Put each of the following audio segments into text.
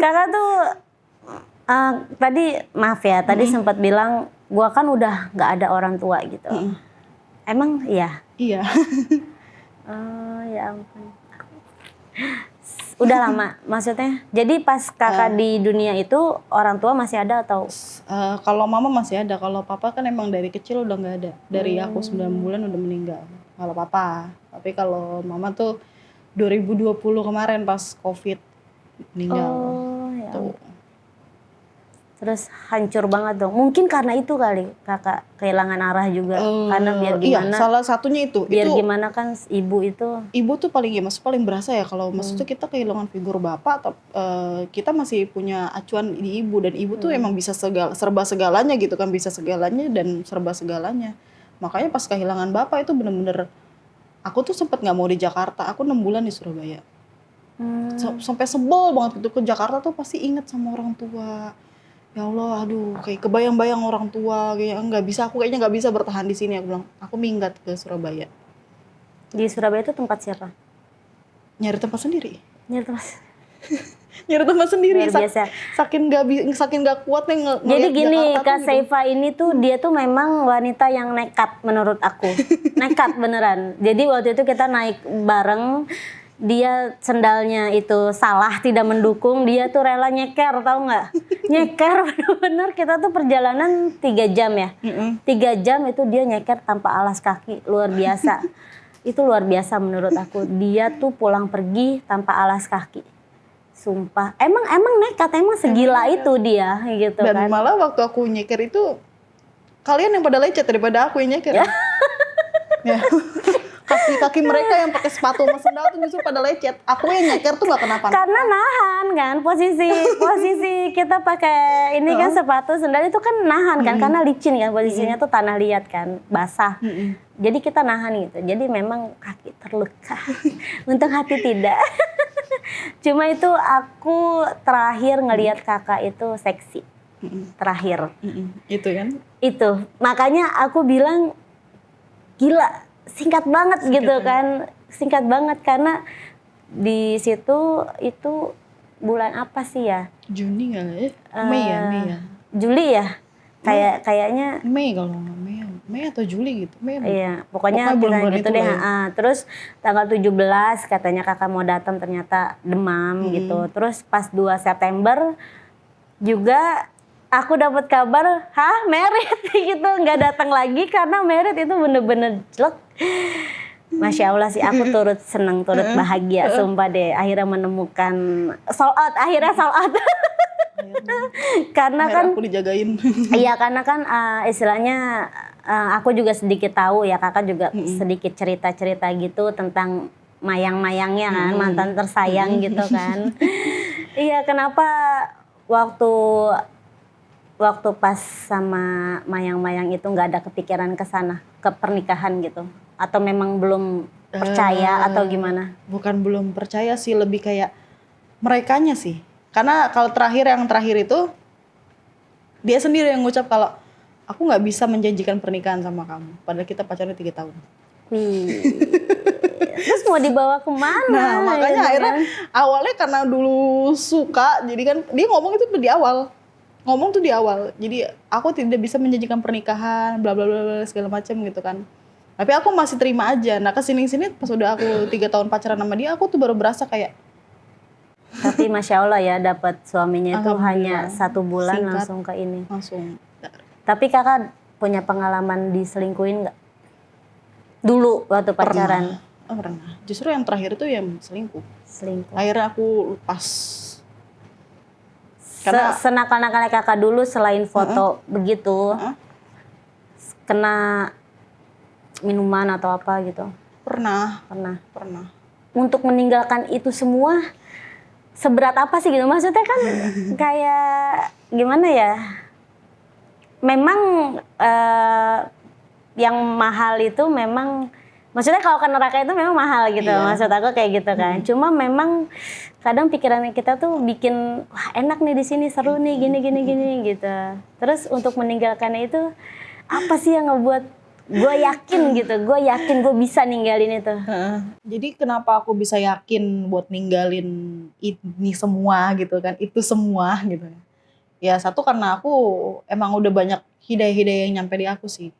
Kakak tuh tadi maaf ya, tadi sempat bilang gua kan udah nggak ada orang tua gitu. Emang iya? Iya. Oh ya ampun. Udah lama maksudnya. Jadi pas kakak di dunia itu orang tua masih ada atau? Kalau mama masih ada, kalau papa kan emang dari kecil udah nggak ada. Dari aku 9 bulan udah meninggal. Kalau papa. Tapi kalau mama tuh 2020 kemarin pas COVID meninggal. Oh ya. Tuh. Terus hancur banget dong. Mungkin karena itu kali kakak kehilangan arah juga. Karena biar gimana? Iya, salah satunya itu. Biar gimana kan ibu itu. Ibu tuh paling paling berasa ya kalau maksudnya kita kehilangan figur bapak atau kita masih punya acuan di ibu, dan ibu tuh emang bisa serba segalanya gitu kan, bisa segalanya dan serba segalanya. Makanya pas kehilangan bapak itu bener-bener aku tuh sempet nggak mau di Jakarta. Aku 6 bulan di Surabaya. Sampai sebel banget gitu, ke Jakarta tuh pasti inget sama orang tua. Ya Allah, aduh, kayak kebayang-bayang orang tua, kayak nggak bisa, aku kayaknya nggak bisa bertahan di sini. Aku bilang, aku minggat ke Surabaya. Di Surabaya itu tempat siapa? Nyari tempat sendiri. Nyari tempat. Nyari tempat sendiri. Luar biasa. Saking nggak kuat nih Jadi gini, Jakarta Kak tuh Seifa ini tuh dia tuh memang wanita yang nekat menurut aku. Nekat beneran. Jadi waktu itu kita naik bareng. Dia sendalnya itu salah, tidak mendukung, dia tuh rela nyeker, tahu nggak? Nyeker bener-bener, kita tuh perjalanan 3 jam ya. 3 jam itu dia nyeker tanpa alas kaki, luar biasa. Itu luar biasa menurut aku. Dia tuh pulang pergi tanpa alas kaki. Sumpah, emang nekat, emang segila itu dia gitu. Dan kan. malah waktu aku nyeker itu, kalian yang pada lecet daripada aku yang nyeker. Ya. Kaki mereka yang pakai sepatu sama sendal tuh justru pada lecet. Aku yang nyeker tuh gak kenapa-napa. Karena nahan kan, posisi kita pakai ini kan sepatu sendal itu kan nahan kan, karena licin kan, posisinya tuh tanah liat kan, basah. Jadi kita nahan gitu. Jadi memang kaki terluka. Untuk hati tidak. Cuma itu aku terakhir ngelihat kakak itu seksi. Terakhir. Itu kan? Itu. Makanya aku bilang gila. Singkat banget gitu kan, singkat banget karena di situ itu bulan apa sih ya? Juni kali ya? Mei ya? Juli ya? Kayaknya Mei kalau nggak Mei atau Juli gitu. Mei. Iya, pokoknya gitu deh. Terus tanggal 17 katanya kakak mau datang, ternyata demam gitu. Terus pas 2 September juga aku dapat kabar, merit gitu, nggak datang lagi karena merit itu bener-bener jelek. Masya Allah sih, aku turut senang, turut bahagia, sumpah deh. Akhirnya menemukan sold out, karena kan aku dijagain. Iya, karena kan istilahnya aku juga sedikit tahu ya, kakak juga sedikit cerita-cerita gitu tentang mayang-mayangnya kan, mantan tersayang gitu kan. Iya, kenapa waktu pas sama mayang-mayang itu nggak ada kepikiran ke sana, ke pernikahan gitu? Atau memang belum percaya atau gimana? Bukan belum percaya sih, lebih kayak merekanya sih. Karena kalau yang terakhir itu, dia sendiri yang ngucap kalau aku nggak bisa menjanjikan pernikahan sama kamu. Padahal kita pacarnya 3 tahun. Wih. Terus mau dibawa kemana? Nah makanya gitu akhirnya kan? awalnya karena dulu suka, jadi kan dia ngomong itu di awal. Jadi aku tidak bisa menjanjikan pernikahan, bla bla bla segala macam gitu kan. Tapi aku masih terima aja. Nah kesini pas udah aku 3 tahun pacaran sama dia, aku tuh baru berasa kayak. Tapi Masya Allah ya, dapat suaminya itu hanya 1 bulan. Singkat, langsung ke ini. Langsung. Tapi kakak punya pengalaman diselingkuhin nggak? Dulu waktu pacaran? Pernah. Justru yang terakhir itu yang selingkuh. Akhirnya aku lepas. Karena senakal-nakalnya kakak dulu selain foto begitu, kena minuman atau apa gitu? Pernah. Untuk meninggalkan itu semua seberat apa sih gitu? Maksudnya kan kayak gimana ya? Memang yang mahal itu memang, maksudnya kalau ke neraka itu memang mahal gitu. Iya. Maksud aku kayak gitu kan. Cuma memang kadang pikirannya kita tuh bikin wah enak nih di sini, seru nih gini gitu. Terus untuk meninggalkannya itu apa sih yang ngebuat Gue yakin gitu, gue yakin gue bisa ninggalin itu. Jadi kenapa aku bisa yakin buat ninggalin ini semua gitu kan, itu semua gitu. Ya satu karena aku emang udah banyak hidayah-hidayah yang nyampe di aku sih.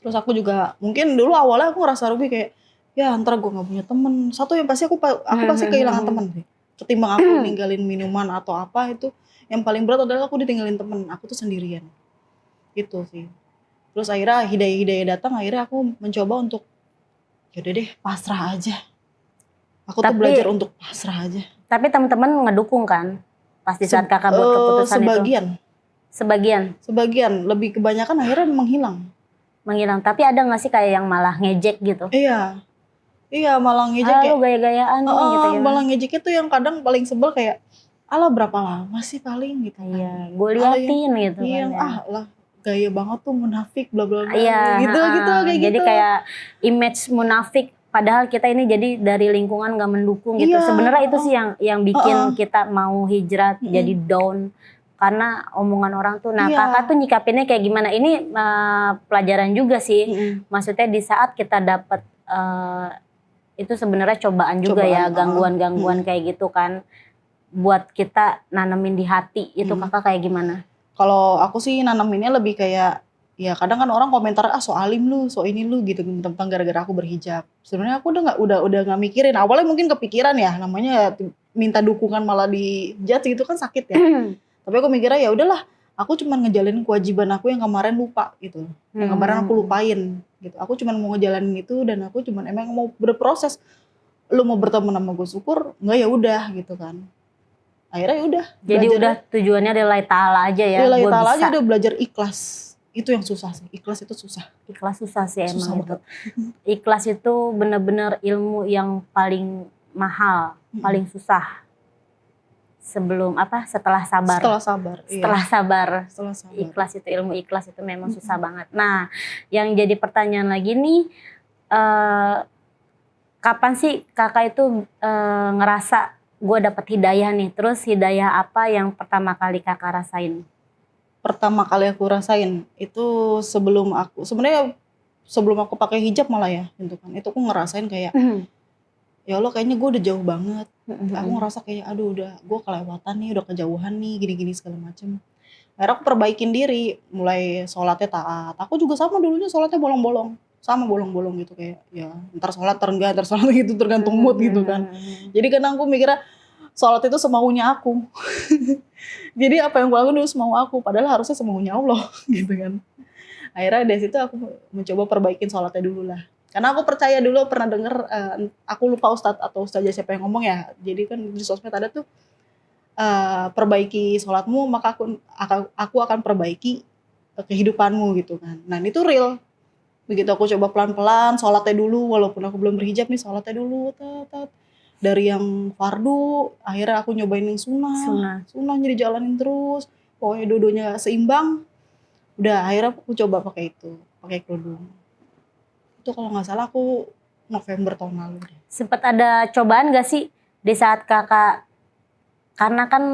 Terus aku juga mungkin dulu awalnya aku ngerasa rugi kayak ya ntar gue nggak punya temen. Satu yang pasti aku pasti kehilangan temen sih. Ketimbang aku ninggalin minuman atau apa itu, yang paling berat adalah aku ditinggalin temen. Aku tuh sendirian. Gitu sih. Terus akhirnya hidayah-hidayah datang, akhirnya aku mencoba untuk yaudah deh pasrah aja. Aku tuh belajar untuk pasrah aja. Tapi teman-teman ngedukung kan? Pas di saat kakak buat keputusan sebagian. itu? Sebagian. Lebih kebanyakan akhirnya menghilang. Tapi ada gak sih kayak yang malah ngejek gitu? Iya malah ngejek lu gaya-gayaan gitu ya. Malah ngejeknya tuh yang kadang paling sebel kayak ala berapa lama sih paling gitu kan. Iya, gue liatin gitu iya, kan ya. lah gaya banget tuh munafik bla bla bla Iya, gitu kayak jadi gitu. kayak image munafik padahal kita ini jadi dari lingkungan gak mendukung gitu. Iya, Sebenarnya itu sih yang bikin kita mau hijrah jadi down karena omongan orang tuh. Nah, kakak tuh nyikapinnya kayak gimana? Ini pelajaran juga sih. Maksudnya di saat kita dapat itu sebenarnya cobaan juga ya, gangguan-gangguan kayak gitu kan. Buat kita nanemin di hati, itu kakak kayak gimana? Kalau aku sih nanaminnya lebih kayak ya kadang kan orang komentar so alim lu, so ini lu gitu tentang gara-gara aku berhijab. Sebenarnya aku udah nggak mikirin. Awalnya mungkin kepikiran ya, namanya minta dukungan malah dijudge gitu kan sakit ya. Tapi aku mikirnya ya udahlah, aku cuma ngejalanin kewajiban aku yang kemarin lupa gitu. Yang kemarin aku lupain gitu. Aku cuma mau ngejalanin itu dan aku cuma emang mau berproses. Lu mau berteman sama gue syukur, enggak ya udah gitu kan. Akhirnya ya udah. Jadi udah tujuannya lillahi ta'ala aja ya. Lillahi ta'ala aja, udah belajar ikhlas. Itu yang susah sih. Ikhlas itu susah. Ikhlas susah sih susah emang itu. Ikhlas itu benar-benar ilmu yang paling mahal, paling susah. Setelah sabar. Setelah sabar. Ikhlas itu, ilmu ikhlas itu memang susah banget. Nah, yang jadi pertanyaan lagi nih, kapan sih kakak itu ngerasa gue dapet hidayah nih? Terus hidayah apa yang pertama kali kakak rasain? Pertama kali aku rasain itu sebelum aku pakai hijab malah ya, gitu kan. Itu aku ngerasain kayak ya Allah kayaknya gue udah jauh banget. Aku ngerasa kayak aduh udah gue kelewatan nih, udah kejauhan nih, gini-gini segala macem. Akhirnya aku perbaikin diri, mulai sholatnya taat. Aku juga sama dulunya sholatnya bolong-bolong. Sama bolong-bolong gitu kayak ya ntar sholat ntar sholat gitu tergantung mood gitu kan. Jadi kadang aku mikirnya sholat itu semaunya aku. Jadi apa yang gue lakukan dulu semau aku, padahal harusnya semaunya Allah gitu kan. Akhirnya dari situ aku mencoba perbaikin sholatnya dulu lah. Karena aku percaya dulu pernah denger, aku lupa ustadz atau ustazah siapa yang ngomong ya. Jadi kan di sosmed ada tuh, perbaiki sholatmu maka aku akan perbaiki kehidupanmu gitu kan. Nah itu real. Begitu aku coba pelan-pelan sholatnya dulu, walaupun aku belum berhijab nih sholatnya dulu. Dari yang fardu, akhirnya aku nyobain yang sunnahnya dijalanin terus. Pokoknya dua-duanya seimbang. Udah akhirnya aku coba pakai kerudung. Itu kalau nggak salah aku November tahun lalu deh. Sempet ada cobaan gak sih di saat kakak, karena kan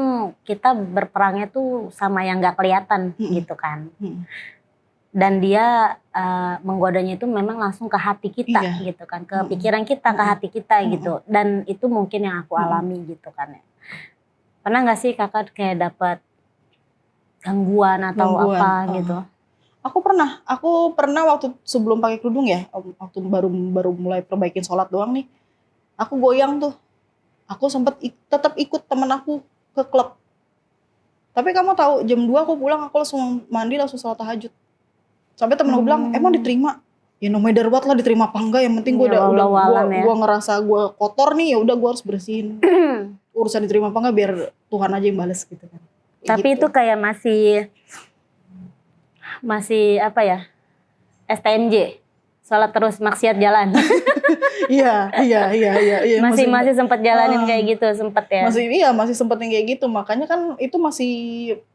kita berperangnya tuh sama yang gak kelihatan gitu kan. Dan dia menggodanya itu memang langsung ke hati kita gitu kan, ke pikiran kita, ke hati kita gitu. Dan itu mungkin yang aku alami gitu kan ya. Pernah gak sih kakak kayak dapat gangguan atau apa gitu? Aku pernah waktu sebelum pakai kerudung ya, waktu baru mulai perbaikin sholat doang nih, aku goyang tuh. Aku sempet tetap ikut temen aku ke klub. Tapi kamu tahu jam 2 aku pulang, aku langsung mandi, langsung sholat tahajud. Sampai temen aku bilang, emang diterima? Ya no matter what lah diterima apa enggak, yang penting gue gue ngerasa gue kotor nih, ya udah gue harus bersihin. Urusan diterima apa enggak biar Tuhan aja yang bales gitu kan. Tapi gitu. Itu kayak masih apa ya, STMJ, sholat terus maksiat jalan. Iya. Masih sempat jalanin kayak gitu, sempet ya. Masih sempet yang kayak gitu, makanya kan itu masih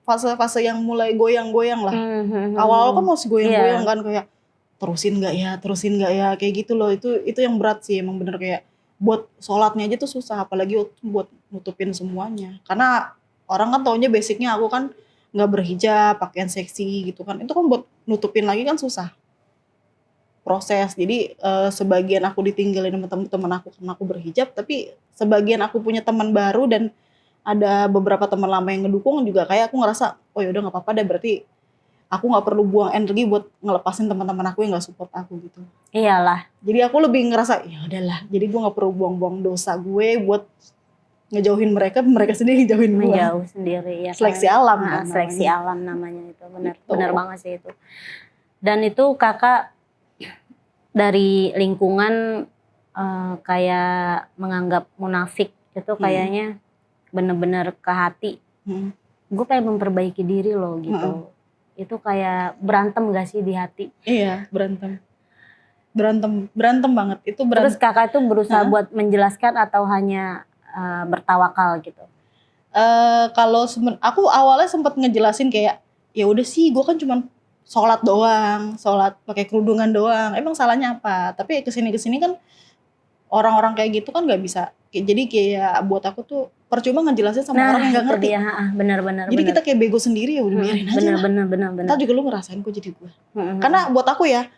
fase-fase yang mulai goyang-goyang lah. Awal-awal kan masih goyang-goyang kan kayak terusin nggak ya, kayak gitu loh. Itu yang berat sih, emang bener kayak buat sholatnya aja tuh susah, apalagi buat nutupin semuanya. Karena orang kan taunya basicnya aku kan nggak berhijab, pakaian seksi gitu kan. Itu kan buat nutupin lagi kan susah. proses. Jadi sebagian aku ditinggalin sama teman-teman aku karena aku berhijab, tapi sebagian aku punya teman baru dan ada beberapa teman lama yang ngedukung juga, kayak aku ngerasa oh ya udah nggak apa-apa deh, berarti aku nggak perlu buang energi buat ngelepasin teman-teman aku yang nggak support aku gitu. Iyalah. Jadi aku lebih ngerasa ya udahlah, jadi gue nggak perlu buang-buang dosa gue buat ngejauhin mereka, mereka sendiri ngejauhin gue. Menjauh sendiri ya. Seleksi alam kan Seleksi namanya. alam namanya itu. Benar Gitu. benar banget sih itu. Dan itu kakak dari lingkungan kayak menganggap munafik itu kayaknya bener-bener ke hati. Gue pengen memperbaiki diri loh gitu. Itu kayak berantem gak sih di hati? Iya, berantem banget. Itu Terus kakak itu berusaha buat menjelaskan atau hanya bertawakal gitu? Kalau aku awalnya sempat ngejelasin kayak ya udah sih, gue kan cuman sholat doang, sholat pakai kerudungan doang, emang salahnya apa? Tapi kesini kan orang-orang kayak gitu kan nggak bisa. Jadi kayak buat aku tuh percuma ngejelasin sama orang yang nggak ngerti. Benar-benar. Jadi kita kayak bego sendiri, ya udah biarin aja lah. Benar. Ntar juga lu ngerasain kok jadi gue. Karena buat aku ya,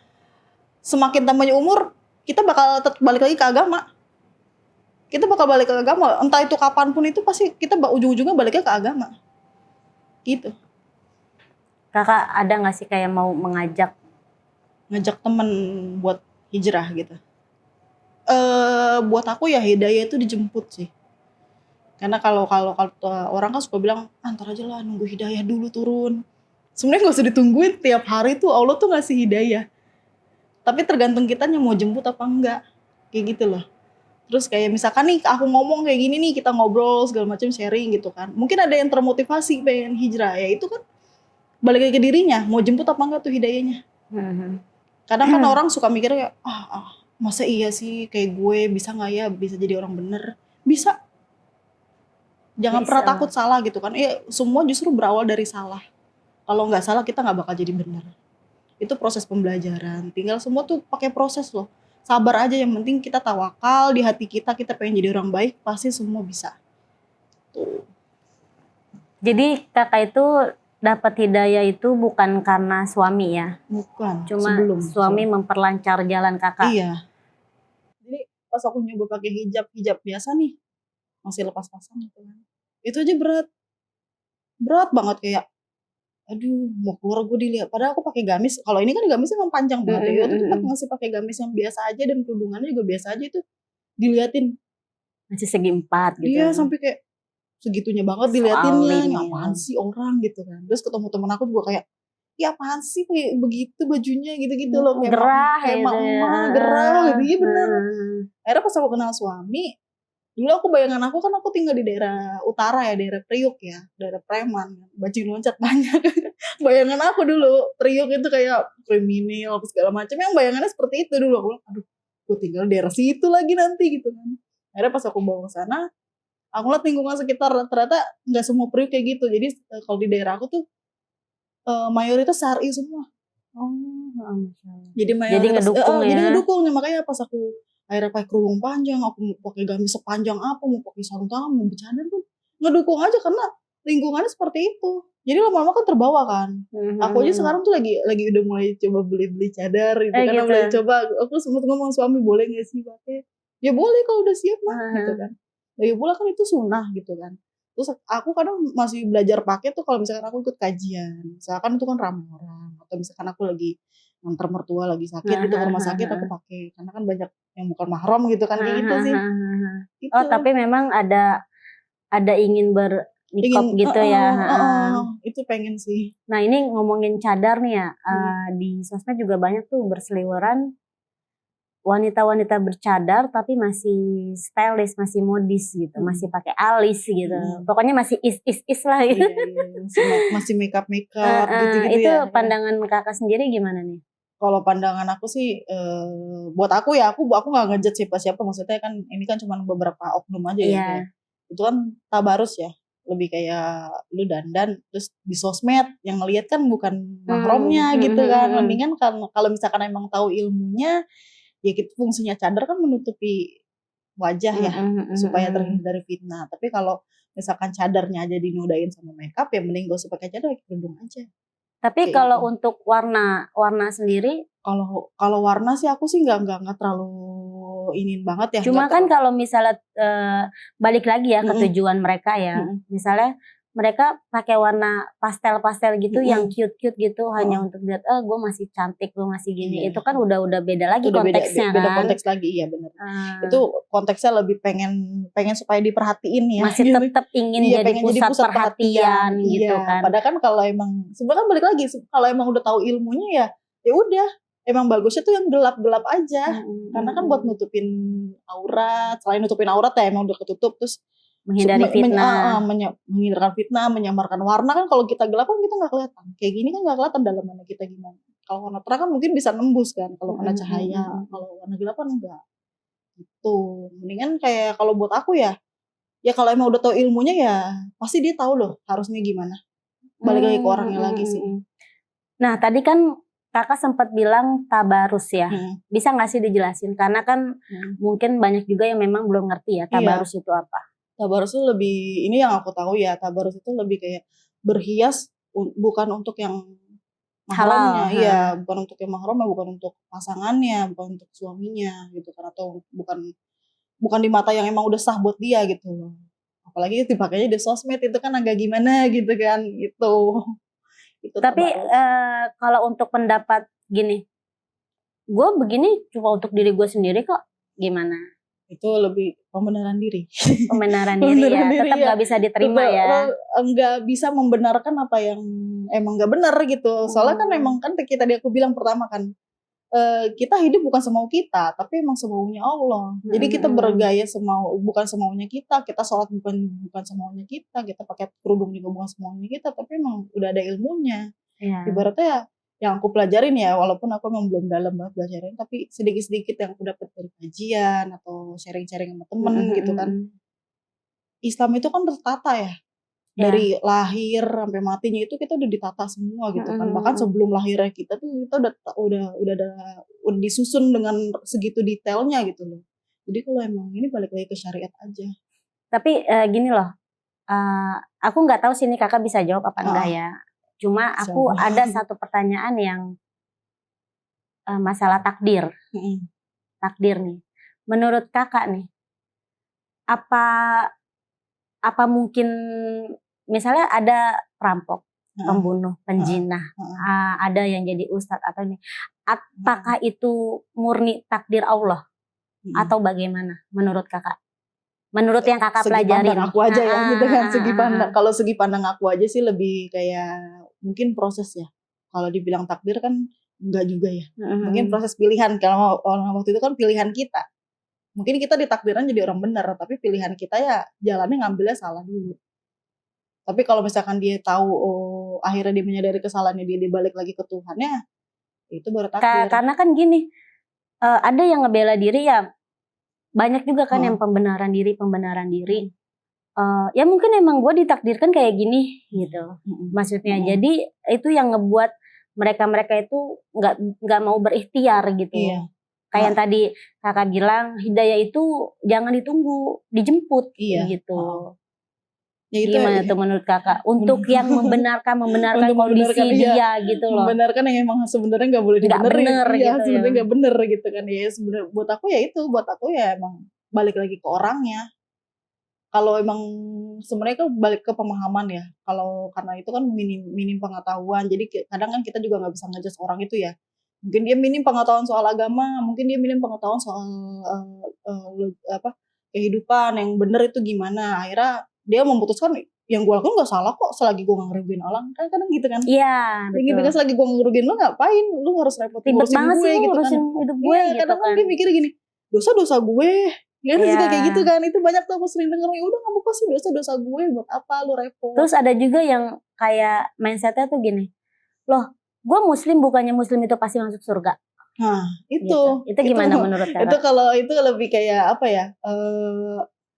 semakin tambahnya umur, kita bakal balik lagi ke agama. Kita bakal balik ke agama, entah itu kapanpun itu pasti kita ujung-ujungnya baliknya ke agama. Gitu. Kakak ada gak sih kayak mau ngajak temen buat hijrah gitu? Buat aku ya hidayah itu dijemput sih. Karena kalau orang kan suka bilang, ntar aja lah nunggu hidayah dulu turun. Sebenarnya gak usah ditungguin, tiap hari tuh Allah tuh ngasih hidayah. Tapi tergantung kitanya mau jemput apa enggak. Kayak gitu loh. Terus kayak misalkan nih aku ngomong kayak gini nih, kita ngobrol segala macam, sharing gitu kan. Mungkin ada yang termotivasi pengen hijrah, ya itu kan balik lagi ke dirinya, mau jemput apa enggak tuh hidayahnya. Kadang kan orang suka mikir kayak, masa iya sih kayak gue bisa nggak ya bisa jadi orang bener? Bisa. Jangan pernah takut salah gitu kan. Ya semua justru berawal dari salah. Kalau nggak salah kita nggak bakal jadi bener. Itu proses pembelajaran. Tinggal semua tuh pakai proses loh. Sabar aja, yang penting kita tawakal di hati kita pengen jadi orang baik, pasti semua bisa. Tuh. Jadi kakak itu dapat hidayah itu bukan karena suami ya? Bukan. Cuma suami memperlancar jalan kakak. Iya. Jadi pas aku nyoba pakai hijab biasa nih, masih lepas pasang gitu kan. Itu aja berat banget, kayak aduh mau keluar gue dilihat, padahal aku pakai gamis. Kalau ini kan gamisnya emang panjang banget ya. Itu masih pakai gamis yang biasa aja dan kerudungannya juga biasa aja, itu diliatin. Masih segi 4 gitu. Iya, sampai kayak segitunya banget diliatinnya, apaan sih orang gitu kan. Terus ketemu temen aku juga kayak, ya apaan sih kayak begitu bajunya gitu-gitu loh, kayak gerah kayak gitu emak-emak gerah gitu. Iya bener. Akhirnya pas aku kenal suami, dulu bayangan aku kan aku tinggal di daerah utara ya, daerah Priuk ya, daerah preman, bajing loncat banyak. Bayangan aku dulu Priuk itu kayak kriminal segala macam, yang bayangannya seperti itu dulu. Aku bilang, aduh gue tinggal di daerah situ lagi nanti gitu kan. Akhirnya pas aku bawa ke sana, aku lihat lingkungan sekitar ternyata nggak semua Priuk kayak gitu. Jadi kalau di daerah aku tuh mayoritas syar'i semua. Jadi mayoritas jadi ngedukung ya. Makanya pas aku akhirnya pakai kerudung panjang, aku mau pakai gamis sepanjang apa, mau pakai sarung tangan, mau bercadar pun ngedukung aja karena lingkungannya seperti itu. Jadi lama-lama kan terbawa kan. Aku aja sekarang tuh lagi udah mulai coba beli cadar gitu kan, mulai coba. Aku sempat ngomong suami, boleh nggak sih pakai? Ya boleh kalau udah siap mah gitu kan. Lagi pula kan itu sunnah gitu kan. Terus aku kadang masih belajar pakai tuh kalau misalkan aku ikut kajian, misalkan itu kan ramai orang, atau misalkan aku lagi nganter mertua lagi sakit gitu ke rumah sakit, aku pakai karena kan banyak yang bukan mahram gitu kan, kayak gitu sih. Gitu. Oh tapi memang ada ingin bernikop gitu ya. Itu pengen sih. Nah ini ngomongin cadar nih ya, di sosmed juga banyak tuh berseliweran wanita-wanita bercadar tapi masih stylish, masih modis gitu, masih pakai alis gitu. Pokoknya masih is lah gitu. Iya. Masih makeup gitu-gitu itu ya. pandangan kakak sendiri gimana nih? Kalau pandangan aku sih, buat aku ya, aku nggak ngejudge siapa-siapa, maksudnya kan ini kan cuma beberapa oknum aja ya. Itu kan tabarus ya, lebih kayak lu dandan terus di sosmed yang ngelihat kan bukan mahramnya gitu kan. Mendingan kalau misalkan emang tahu ilmunya, ya gitu, fungsinya cadar kan menutupi wajah ya, supaya terhindar dari fitnah. Tapi kalau misalkan cadarnya aja dinodain sama makeup, ya mending gak usah pakai cadar, pakai kerudung aja. Tapi kalau untuk warna sendiri Kalau warna sih aku sih nggak terlalu iniin banget ya. Cuma nggak kan terlalu. kalau misalnya balik lagi ya ke Mm-mm, tujuan mereka ya. mm-mm, Misalnya mereka pakai warna pastel-pastel gitu yang mm-mm, cute-cute gitu hanya mm-mm. untuk lihat gue masih cantik, gue masih gini. Iya. Itu kan udah beda Itu lagi udah beda konteksnya beda kan. konteks lagi, iya benar. Eh, Itu konteksnya lebih pengen pengen supaya diperhatiin ya masih gitu. tetap ingin Iya, jadi pengen jadi pusat pusat perhatian. perhatian gitu Iya, kan. padahal kan kalau emang sebenarnya kan balik lagi, kalau emang udah tahu ilmunya ya ya udah, emang bagusnya tuh yang gelap-gelap aja. Karena kan buat nutupin aurat, selain nutupin aurat ya emang udah ketutup, terus Menghindari fitnah. menghindarkan fitnah, menyamarkan warna kan. Kalau kita gelap kan kita nggak kelihatan. Kayak gini kan nggak kelihatan dalamannya kita gimana. Kalau warna terang kan mungkin bisa nembus kan kalau kena cahaya. Kalau warna gelap kan enggak. Gitu. Mendingan kayak kalau buat aku ya, ya kalau emang udah tahu ilmunya ya pasti dia tahu loh harusnya gimana. Balik lagi ke orangnya lagi sih. Nah tadi kan kakak sempat bilang tabarus ya. Hmm. Bisa nggak sih dijelasin? Karena kan mungkin banyak juga yang memang belum ngerti ya tabarus itu apa. Tabarus itu lebih, ini yang aku tahu ya, tabarus itu lebih kayak berhias bukan untuk yang mahramnya, Halal. iya, bukan untuk yang mahramnya, bukan untuk pasangannya, bukan untuk suaminya gitu kan, atau bukan bukan di mata yang emang udah sah buat dia gitu loh. Apalagi dipakainya di sosmed itu kan agak gimana gitu kan, itu. Itu Tapi tabarus. kalau untuk pendapat gini, gue begini cuma untuk diri gue sendiri kok. Gimana? Itu lebih pembenaran diri. Pembenaran diri ya, tetap nggak bisa diterima ya. Nggak bisa membenarkan apa yang emang nggak benar gitu. Soalnya kan emang kan tadi aku bilang pertama kan, kita hidup bukan semau kita, tapi emang semaunya Allah. Jadi kita bergaya bukan semaunya kita sholat bukan semaunya kita pakai kerudung juga bukan semaunya kita, tapi emang udah ada ilmunya. Ibaratnya ya, yang aku pelajarin ya, walaupun aku emang belum dalam banget belajarin, tapi sedikit-sedikit yang aku dapat dari kajian atau sharing-sharing sama temen gitu kan. Islam itu kan tertata ya. Dari lahir sampai matinya itu kita udah ditata semua gitu kan. Bahkan sebelum lahirnya kita tuh kita udah disusun dengan segitu detailnya gitu loh. Jadi kalau emang ini balik lagi ke syariat aja. Tapi gini loh, aku nggak tahu sih ini kakak bisa jawab apa enggak ya. Cuma aku ada satu pertanyaan yang masalah takdir. Takdir nih. Menurut kakak nih, apa mungkin misalnya ada perampok, pembunuh, penjinah, ada yang jadi ustadz atau ini, apakah itu murni takdir Allah atau bagaimana menurut kakak? Menurut yang kakak pelajari nih. Aku aja ya gitu kan, kalau segi pandang aku aja sih lebih kayak mungkin proses ya. Kalau dibilang takdir kan enggak juga ya. Mungkin proses pilihan, kalau orang waktu itu kan pilihan kita. Mungkin kita ditakdirkan jadi orang benar, tapi pilihan kita ya jalannya ngambilnya salah dulu. Tapi kalau misalkan dia tahu, akhirnya dia menyadari kesalahannya, dia balik lagi ke Tuhannya, itu baru takdir. Karena kan gini, ada yang ngebela diri ya, banyak juga kan yang pembenaran diri. Ya mungkin emang gue ditakdirkan kayak gini gitu. Maksudnya jadi itu yang ngebuat mereka itu nggak mau berikhtiar gitu. Kayak yang tadi kakak bilang, hidayah itu jangan ditunggu, dijemput gitu. Ya itu, gimana tuh menurut kakak? Untuk yang membenarkan kondisi dia gitu loh. Membenarkan yang emang sebenarnya nggak boleh dibenerin. Iya, gitu sebenarnya nggak bener gitu kan ya. Sebenarnya buat aku ya emang balik lagi ke orangnya. Kalau emang sebenarnya kan balik ke pemahaman ya. Kalau karena itu kan minim pengetahuan. Jadi kadang kan kita juga nggak bisa ngejudge orang itu ya. Mungkin dia minim pengetahuan soal agama, mungkin dia minim pengetahuan soal kehidupan yang bener itu gimana. Akhirnya dia memutuskan yang gue lakukan gak salah kok selagi gue gak ngerugiin orang. Kan kadang gitu kan. Iya, betul. Gitu kan, selagi gue gak ngerugiin lo ngapain? Lu harus repot ngurusin gue gitu kan. Hidup gue iya, gitu kadang kan. Dia mikir gini, dosa-dosa gue. Ya suka kayak gitu kan. Itu banyak tuh aku sering denger, ya udah gak apa-apa sih dosa-dosa gue, buat apa lu repot. Terus ada juga yang kayak mindsetnya tuh gini, loh gue muslim bukannya muslim itu pasti masuk surga. Nah itu gitu. Itu gimana menurut kakak? Itu kalau itu lebih kayak apa ya,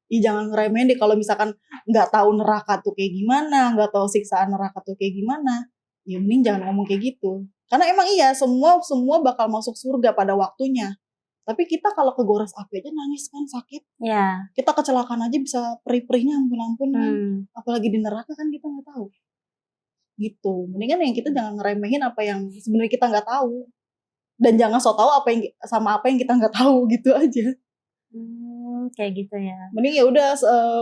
jangan ngeremehin deh. Kalau misalkan nggak tahu neraka tuh kayak gimana, nggak tahu siksaan neraka tuh kayak gimana, ya mending jangan ngomong kayak gitu. Karena emang iya semua bakal masuk surga pada waktunya. Tapi kita kalau kegores api aja nangis kan, sakit. Ya. Kita kecelakaan aja bisa perih-perihnya ampun-ampun kan. Apalagi di neraka kan kita nggak tahu. Gitu. Mendingan yang kita jangan ngeremehin apa yang sebenarnya kita nggak tahu. Dan jangan so tahu apa yang kita nggak tahu gitu aja. Kayak gitu ya. Mending ya udah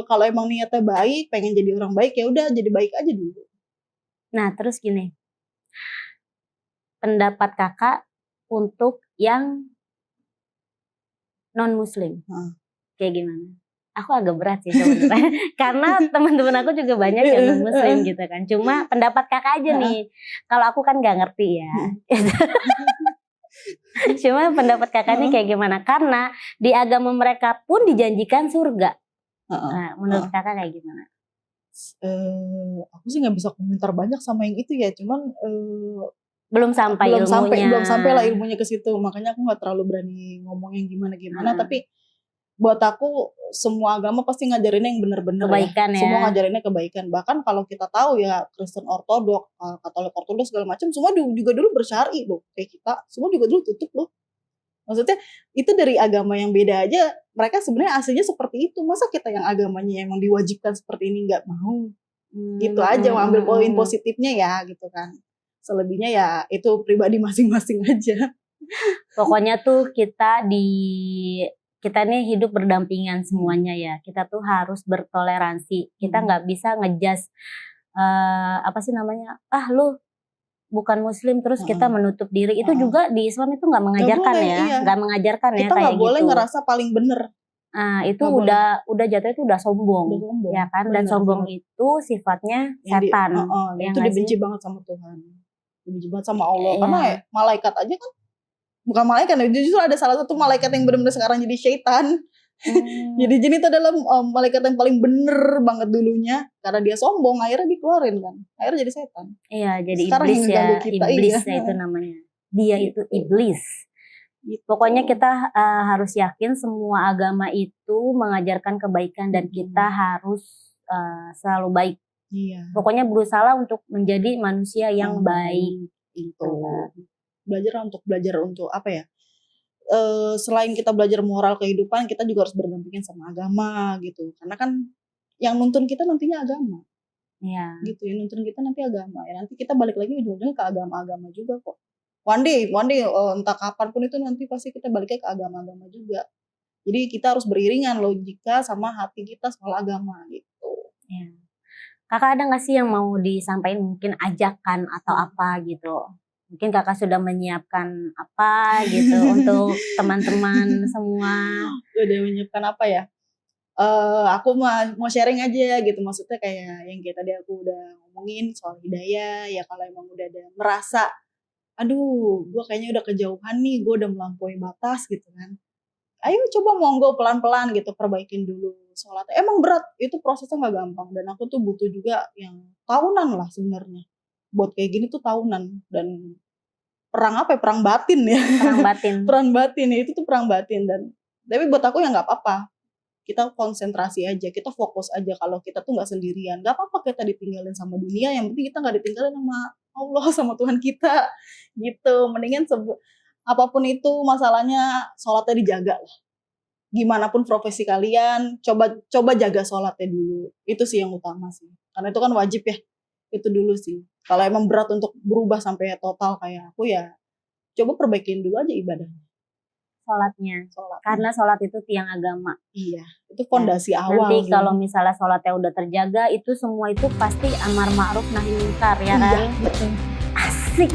kalau emang niatnya baik, pengen jadi orang baik ya udah jadi baik aja dulu. Nah, terus gini. Pendapat kakak untuk yang non muslim. Kayak gimana? Aku agak berat sih sebenarnya. Karena teman-teman aku juga banyak yang non muslim gitu kan. Cuma pendapat kakak aja nih. Kalau aku kan nggak ngerti ya. Cuma pendapat kakak ini kayak gimana? Karena di agama mereka pun dijanjikan surga. Nah, menurut kakak kayak gimana? Aku sih nggak bisa komentar banyak sama yang itu ya. Cuman belum sampai lah ilmunya ke situ. Makanya aku nggak terlalu berani ngomong yang gimana. Tapi buat aku semua agama pasti ngajarinnya yang benar-benar kebaikan ya. Semua ngajarinnya kebaikan. Bahkan kalau kita tahu ya Kristen Ortodok, Katolik Ortodoks segala macam semua juga dulu bersyari loh kayak kita. Semua juga dulu tutup loh. Maksudnya itu dari agama yang beda aja mereka sebenarnya aslinya seperti itu. Masa kita yang agamanya emang diwajibkan seperti ini nggak mau? Gitu aja ambil poin positifnya ya gitu kan. Selebihnya ya itu pribadi masing-masing aja. Pokoknya tuh kita nih hidup berdampingan semuanya ya. Kita tuh harus bertoleransi. Kita nggak bisa ngejudge apa sih namanya? Lu bukan muslim terus kita menutup diri. Itu juga di Islam itu nggak mengajarkan ya. Nggak mengajarkan ya kita kayak nggak gitu. boleh ngerasa paling bener. Itu udah jatuhnya itu udah sombong. Ya kan? Dan sombong itu sifatnya setan. Itu dibenci banget sama Tuhan. Dibenci banget sama Allah. Karena malaikat aja kan bukan malaikat, justru ada salah satu malaikat yang benar-benar sekarang jadi syaitan. Jadi jin itu adalah malaikat yang paling bener banget dulunya karena dia sombong akhirnya dikeluarin kan. Akhirnya jadi setan. Iya, jadi sekarang iblis ya. Iblis ya itu namanya. Dia itu iblis. Pokoknya kita harus yakin semua agama itu mengajarkan kebaikan dan kita harus selalu baik. Iya. Pokoknya berusaha untuk menjadi manusia yang baik. Itu. Belajar untuk apa ya? Selain kita belajar moral kehidupan, kita juga harus berdampingan sama agama gitu. Karena kan yang nuntun kita nantinya agama. Iya. Gitu ya, nuntun kita nanti agama. Ya nanti kita balik lagi ujung-ujungnya ke agama-agama juga kok. One day entah kapanpun itu nanti pasti kita baliknya ke agama-agama juga. Jadi kita harus beriringan logika sama hati kita soal agama gitu. Iya. Kakak ada nggak sih yang mau disampaikan mungkin ajakan atau apa gitu? Mungkin kakak sudah menyiapkan apa gitu untuk teman-teman semua. Udah menyiapkan apa ya? Aku mau sharing aja gitu. Maksudnya kayak yang kayak tadi aku udah ngomongin soal hidayah. Ya kalau emang udah ada merasa, aduh gue kayaknya udah kejauhan nih, gue udah melampaui batas gitu kan. Ayo coba monggo pelan-pelan gitu, perbaikin dulu sholatnya. Emang berat, itu prosesnya gak gampang. Dan aku tuh butuh juga yang tahunan lah sebenarnya. Buat kayak gini tuh tahunan. Dan perang apa ya? Perang batin ya. Perang batin. Perang batin ya, itu tuh perang batin. Tapi buat aku ya gak apa-apa. Kita konsentrasi aja, kita fokus aja kalau kita tuh gak sendirian. Gak apa-apa kita ditinggalin sama dunia, yang penting kita gak ditinggalin sama Allah, sama Tuhan kita. Gitu, mendingan apapun itu masalahnya sholatnya dijaga lah. Gimana pun profesi kalian, coba jaga sholatnya dulu. Itu sih yang utama sih. Karena itu kan wajib ya. Itu dulu sih. Kalau emang berat untuk berubah sampai total kayak aku ya, coba perbaikin dulu aja ibadahnya. Sholatnya. Karena sholat itu tiang agama. Iya, itu fondasi awal. Nanti kalau misalnya sholatnya udah terjaga, itu semua itu pasti amar ma'ruf nahi munkar ya kan? Iya, betul. Asik.